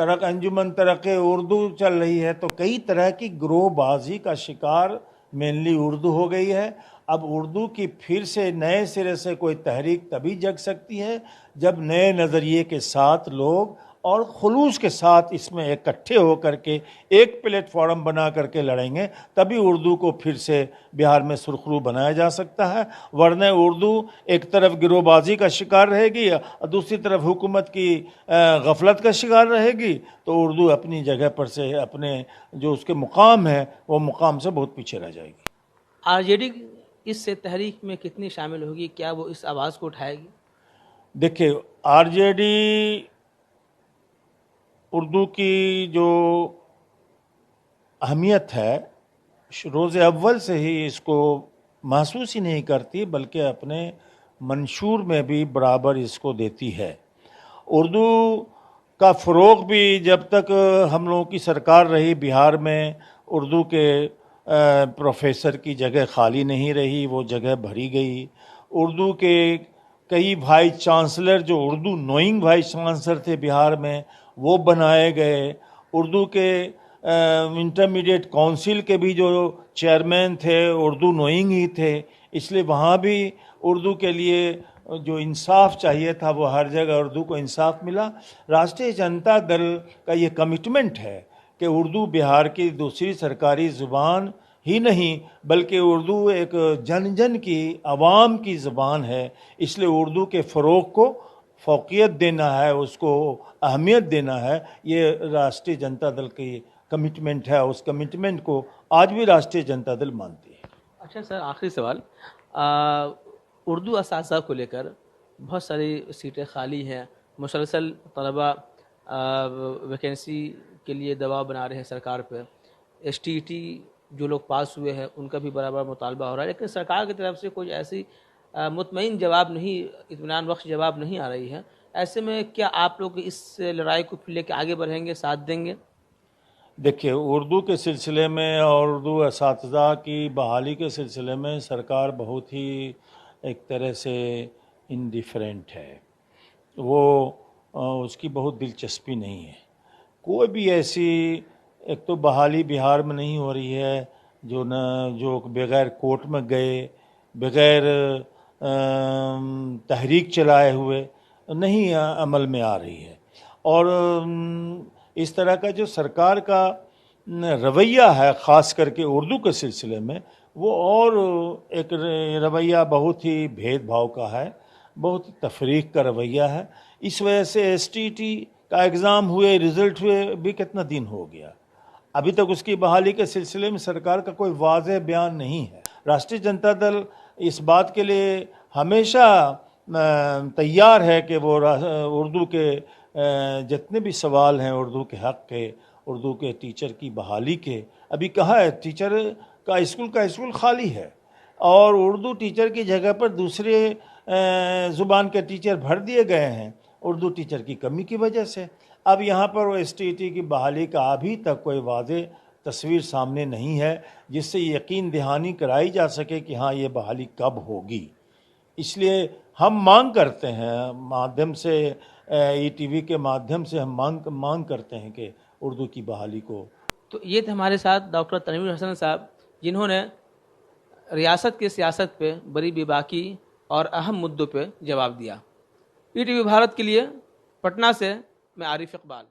अंजुमन तरक़ उर्दू चल रही है, तो कई तरह की गिरोहबाजी का शिकार मेनली उर्दू हो गई है। अब उर्दू की फिर से नए सिरे से कोई तहरीक तभी जग सकती है जब नए नज़रिए के साथ लोग और खुलूस के साथ इसमें इकट्ठे होकर के एक प्लेटफॉर्म बना करके लड़ेंगे, तभी उर्दू को फिर से बिहार में सुरखरू बनाया जा सकता है। वरना उर्दू एक तरफ गिरोहबाजी का शिकार रहेगी और दूसरी तरफ हुकूमत की गफलत का शिकार रहेगी, तो उर्दू अपनी जगह पर से अपने जो उसके मुकाम है वो मुकाम से बहुत पीछे रह जाएगी। आरजेडी इस तहरीक में कितनी शामिल होगी? क्या वो इस आवाज़ को उठाएगी? देखिए, आरजेडी उर्दू की जो अहमियत है रोज़ अव्वल से ही इसको महसूस ही नहीं करती, बल्कि अपने मंशूर में भी बराबर इसको देती है। उर्दू का फ़रोग़ भी जब तक हम लोगों की सरकार रही, बिहार में उर्दू के प्रोफेसर की जगह खाली नहीं रही, वो जगह भरी गई। उर्दू के कई वाइस चांसलर जो उर्दू नोइंग वाइस चांसलर थे बिहार में, वो बनाए गए। उर्दू के इंटरमीडिएट काउंसिल के भी जो चेयरमैन थे उर्दू नोइंग ही थे, इसलिए वहाँ भी उर्दू के लिए जो इंसाफ चाहिए था वो हर जगह उर्दू को इंसाफ मिला। राष्ट्रीय जनता दल का ये कमिटमेंट है कि उर्दू बिहार की दूसरी सरकारी ज़ुबान ही नहीं बल्कि उर्दू एक जन जन की आवाम की ज़ुबान है, इसलिए उर्दू के फ़रोग़ को फ़ौक़ियत देना है, उसको अहमियत देना है। ये राष्ट्रीय जनता दल की कमिटमेंट है, उस कमिटमेंट को आज भी राष्ट्रीय जनता दल मानती है। अच्छा सर, आखिरी सवाल, उर्दू असातिज़ा को लेकर बहुत सारी सीटें खाली हैं, मुसलसल तलबा वैकेंसी के लिए दबाव बना रहे हैं सरकार पर। STT जो लोग पास हुए हैं उनका भी बराबर मुतालबा हो रहा है, लेकिन सरकार की तरफ से कोई ऐसी मुतमईन जवाब नहीं, इत्मीनान बख्श जवाब नहीं आ रही है। ऐसे में क्या आप लोग इस लड़ाई को फिर लेकर आगे बढ़ेंगे, साथ देंगे? देखिए, उर्दू के सिलसिले में और उर्दू असातिज़ा की बहाली के सिलसिले में सरकार बहुत ही एक तरह से इंडिफरेंट है। वो उसकी बहुत दिलचस्पी नहीं है। कोई भी ऐसी, एक तो बहाली बिहार में नहीं हो रही है जो बग़ैर कोर्ट में गए, बग़ैर तहरीक चलाए हुए नहीं अमल में आ रही है। और इस तरह का जो सरकार का रवैया है ख़ास करके उर्दू के सिलसिले में, वो और एक रवैया बहुत ही भेदभाव का है, बहुत ही तफरीक का रवैया है। इस वजह से STT का एग्ज़ाम हुए, रिज़ल्ट हुए भी कितना दिन हो गया, अभी तक उसकी बहाली के सिलसिले में सरकार का कोई वाज़ेह बयान नहीं है। राष्ट्रीय जनता दल इस बात के लिए हमेशा तैयार है कि वो उर्दू के जितने भी सवाल हैं उर्दू के हक़ के, उर्दू के टीचर की बहाली के, अभी कहा है टीचर का स्कूल खाली है और उर्दू टीचर की जगह पर दूसरे ज़ुबान के टीचर भर दिए गए हैं उर्दू टीचर की कमी की वजह से। अब यहाँ पर वो STT की बहाली का अभी तक कोई वाज़ेह तस्वीर सामने नहीं है जिससे यकीन दहानी कराई जा सके कि हाँ ये बहाली कब होगी। इसलिए हम मांग करते हैं, माध्यम से ETV के माध्यम से हम मांग करते हैं कि उर्दू की बहाली को। तो ये थे हमारे साथ डॉक्टर तनवीर हसन साहब, जिन्होंने रियासत की सियासत पे बड़ी बेबाकी और अहम मुद्दों पे जवाब दिया। ETV भारत के लिए पटना से मैं आरिफ इकबाल।